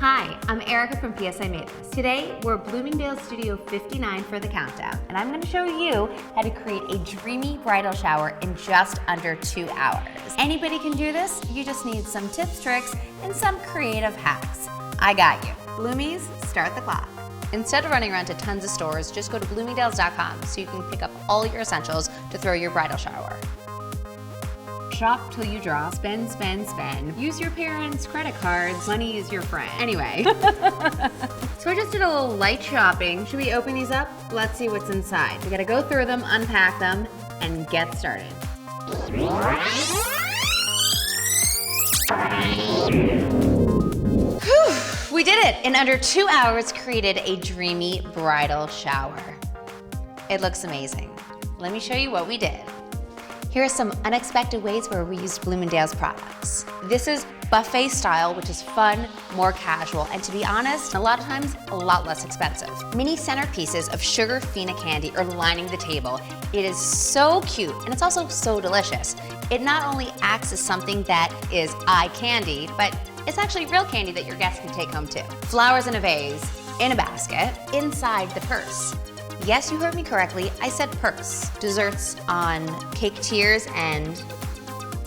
Hi, I'm Erica from PS I Made This. Today, we're at Bloomingdale's Studio 59 for the countdown, and I'm gonna show you how to create a dreamy bridal shower in just under 2 hours. Anybody can do this, you just need some tips, tricks, and some creative hacks. I got you. Bloomies, start the clock. Instead of running around to tons of stores, just go to bloomingdales.com so you can pick up all your essentials to throw your bridal shower. Shop till you drop, spend, spend, spend. Use your parents' credit cards. Money is your friend. Anyway. So I just did a little light shopping. Should we open these up? Let's see what's inside. We gotta go through them, unpack them, and get started. Whew, we did it! In under 2 hours, created a dreamy bridal shower. It looks amazing. Let me show you what we did. Here are some unexpected ways where we used Bloomingdale's products. This is buffet style, which is fun, more casual, and to be honest, a lot of times, a lot less expensive. Mini centerpieces of sugar fina candy are lining the table. It is so cute, and it's also so delicious. It not only acts as something that is eye candy, but it's actually real candy that your guests can take home too. Flowers in a vase, in a basket, inside the purse. Yes, you heard me correctly, I said purse. Desserts on cake tiers and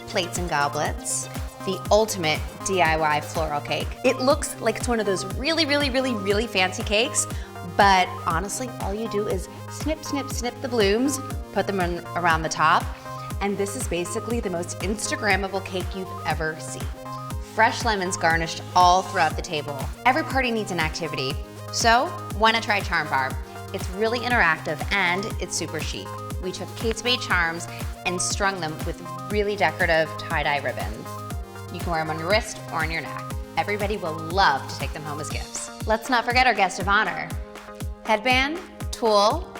plates and goblets. The ultimate DIY floral cake. It looks like it's one of those really fancy cakes, but honestly, all you do is snip, snip, snip the blooms, put them around the top, and this is basically the most Instagrammable cake you've ever seen. Fresh lemons garnished all throughout the table. Every party needs an activity, so why not try Charm Bar? It's really interactive and it's super chic. We took Kate Spade charms and strung them with really decorative tie-dye ribbons. You can wear them on your wrist or on your neck. Everybody will love to take them home as gifts. Let's not forget our guest of honor. Headband, tulle,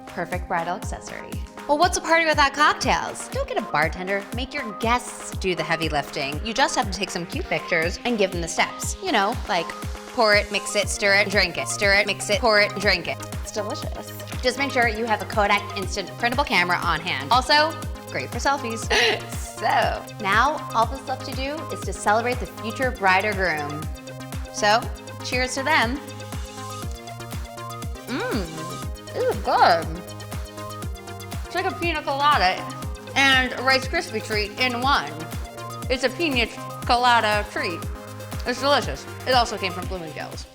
perfect bridal accessory. Well, what's a party without cocktails? Don't get a bartender, make your guests do the heavy lifting. You just have to take some cute pictures and give them the steps. You know, like pour it, mix it, stir it, drink it. Stir it, mix it, pour it, drink it. It's delicious. Just make sure you have a Kodak Instant printable camera on hand. Also, great for selfies. So, now all that's left to do is to celebrate the future bride or groom. So, cheers to them. This is good. It's like a pina colada and a Rice Krispie treat in one. It's a pina colada treat. It's delicious. It also came from Bloomingdale's.